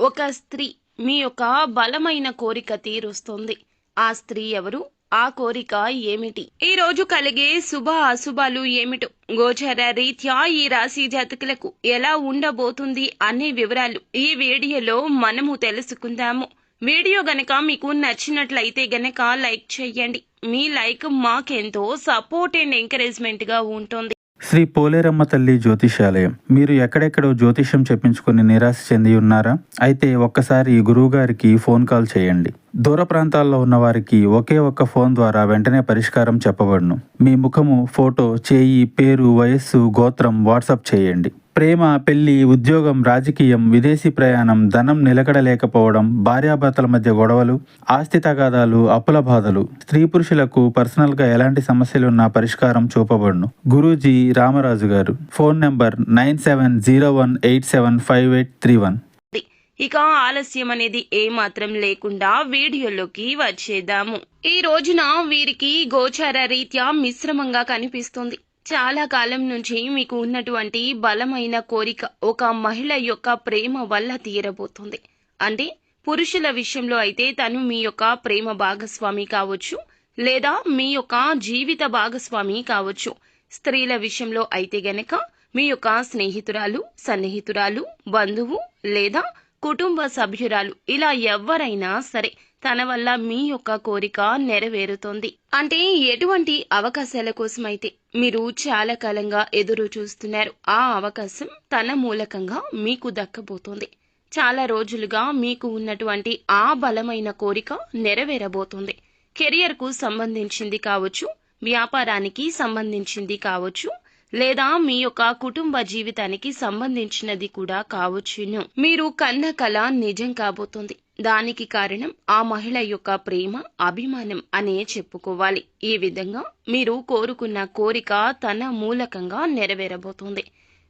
ఒక స్త్రీ మీ యొక్క బలమైన కోరిక తీరుస్తుంది. ఆ స్త్రీ ఎవరు? ఆ కోరిక ఏమిటి? ఈ రోజు కలిగే శుభ అశుభాలు ఏమిటో, గోచర రీత్యా ఈ రాశి జాతకులకు ఎలా ఉండబోతుంది అనే వివరాలు ఈ వీడియోలో మనము తెలుసుకుందాము. వీడియో గనక మీకు నచ్చినట్లయితే గనక లైక్ చేయండి. మీ లైక్ మాకెంతో సపోర్ట్ అండ్ ఎంకరేజ్మెంట్ గా ఉంటుంది. శ్రీ పోలేరమ్మ తల్లి జ్యోతిషాలయం. మీరు ఎక్కడెక్కడో జ్యోతిష్యం చెప్పించుకుని నిరాశ చెంది ఉన్నారా? అయితే ఒక్కసారి గురువు గారికి ఫోన్ కాల్ చేయండి. దూర ప్రాంతాల్లో ఉన్న వారికి ఒకే ఒక్క ఫోన్ ద్వారా వెంటనే పరిష్కారం చెప్పబడును. మీ ముఖము, ఫోటో, చేయి, పేరు, వయస్సు, గోత్రం వాట్సాప్ చేయండి. ప్రేమ, పెళ్లి, ఉద్యోగం, రాజకీయం, విదేశీ ప్రయాణం, ధనం నిలకడలేకపోవడం, భార్యాభర్తల మధ్య గొడవలు, ఆస్తి తగాదాలు, అప్పుల బాధలు, స్త్రీ పురుషులకు పర్సనల్గా ఎలాంటి సమస్యలున్నా పరిష్కారం చూపబడును. గురూజీ రామరాజు గారు. Phone number 9701875831. ఇక ఆలస్యం అనేది ఏమాత్రం లేకుండా వీడియోలోకి వచ్చేద్దాము. ఈ రోజున వీరికి గోచార రీత్యా మిశ్రమంగా కనిపిస్తుంది. చాలా కాలం నుంచి మీకు ఉన్నటువంటి బలమైన కోరిక ఒక మహిళ యొక్క ప్రేమ వల్ల తీరబోతుంది. అంటే పురుషుల విషయంలో అయితే తను మీ యొక్క ప్రేమ భాగస్వామి కావచ్చు, లేదా మీ యొక్క జీవిత భాగస్వామి కావచ్చు. స్త్రీల విషయంలో అయితే గనక మీ యొక్క స్నేహితురాలు, సన్నిహితురాలు, బంధువు లేదా కుటుంబ సభ్యురాలు, ఇలా ఎవరైనా సరే తన వల్ల మీ యొక్క కోరిక నెరవేరుతుంది. అంటే ఎటువంటి అవకాశాల కోసమైతే మీరు చాలా కాలంగా ఎదురు చూస్తున్నారు, ఆ అవకాశం తన మూలకంగా మీకు దక్కబోతుంది. చాలా రోజులుగా మీకు ఉన్నటువంటి ఆ బలమైన కోరిక నెరవేరబోతుంది. కెరియర్ కు సంబంధించింది కావచ్చు, వ్యాపారానికి సంబంధించింది కావచ్చు, లేదా మీ యొక్క కుటుంబ జీవితానికి సంబంధించినది కూడా కావచ్చును. మీరు కన్న కల నిజం కాబోతుంది. దానికి కారణం ఆ మహిళ యొక్క ప్రేమ, అభిమానం అనే చెప్పుకోవాలి. ఈ విధంగా మీరు కోరుకున్న కోరిక తన మూలకంగా నెరవేరబోతుంది.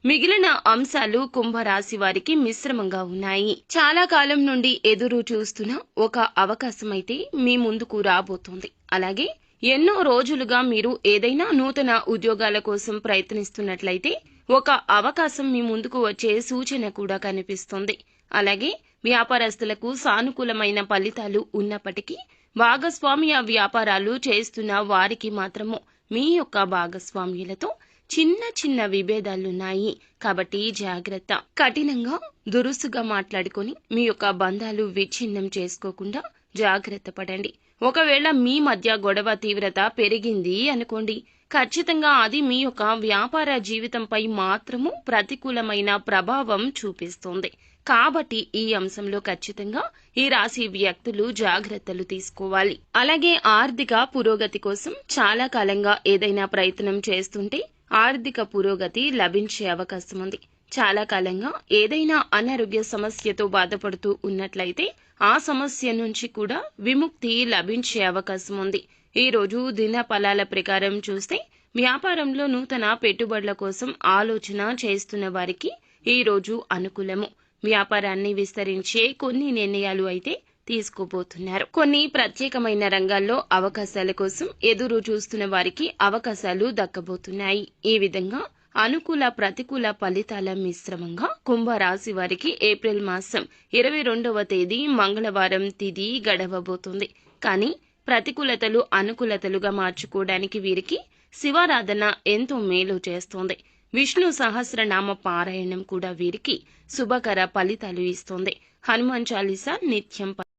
మిగిలిన అంశాలు కుంభరాశి వారికి మిశ్రమంగా ఉన్నాయి. చాలా కాలం నుండి ఎదురు చూస్తున్న ఒక అవకాశం అయితే మీ ముందుకు రాబోతుంది. అలాగే ఎన్నో రోజులుగా మీరు ఏదైనా నూతన ఉద్యోగాల కోసం ప్రయత్నిస్తున్నట్లయితే ఒక అవకాశం మీ ముందుకు వచ్చే సూచన కూడా కనిపిస్తుంది. అలాగే వ్యాపారస్తులకు సానుకూలమైన ఫలితాలు ఉన్నప్పటికీ భాగస్వామ్య వ్యాపారాలు చేస్తున్న వారికి మాత్రము మీ యొక్క భాగస్వామ్యులతో చిన్న చిన్న విభేదాలున్నాయి. కాబట్టి జాగ్రత్త. కఠినంగా దురుసుగా మాట్లాడుకొని మీ యొక్క బంధాలు విచ్ఛిన్నం చేసుకోకుండా జాగ్రత్త పడండి. ఒకవేళ మీ మధ్య గొడవ తీవ్రత పెరిగింది అనుకోండి, ఖచ్చితంగా అది మీ యొక్క వ్యాపార జీవితంపై మాత్రము ప్రతికూలమైన ప్రభావం చూపిస్తుంది. కాబట్టి ఈ అంశంలో ఖచ్చితంగా ఈ రాశి వ్యక్తులు జాగ్రత్తలు తీసుకోవాలి. అలాగే ఆర్థిక పురోగతి కోసం చాలా కాలంగా ఏదైనా ప్రయత్నం చేస్తుంటే ఆర్థిక పురోగతి లభించే అవకాశం ఉంది. చాలా కాలంగా ఏదైనా అనారోగ్య సమస్యతో బాధపడుతూ ఉన్నట్లయితే ఆ సమస్య నుంచి కూడా విముక్తి లభించే అవకాశం ఉంది. ఈ రోజు దిన ఫలాల ప్రకారం చూస్తే వ్యాపారంలో నూతన పెట్టుబడుల కోసం ఆలోచన చేస్తున్న వారికి ఈ రోజు అనుకూలము. వ్యాపారాన్ని విస్తరించే కొన్ని నిర్ణయాలు అయితే తీసుకోబోతున్నారు. కొన్ని ప్రత్యేకమైన రంగాల్లో అవకాశాల కోసం ఎదురు చూస్తున్న వారికి అవకాశాలు దక్కబోతున్నాయి. ఈ విధంగా అనుకూల ప్రతికూల ఫలితాల మిశ్రమంగా కుంభరాశి వారికి ఏప్రిల్ మాసం 22వ తేదీ మంగళవారం తిథి గడవబోతుంది. కానీ ప్రతికూలతలు అనుకూలతలుగా మార్చుకోవడానికి వీరికి శివారాధన ఎంతో మేలు చేస్తోంది. విష్ణు సహస్రనామ పారాయణం కూడా వీరికి శుభకర ఫలితాలు ఇస్తోంది. హనుమాన్ చాలీసా నిత్యం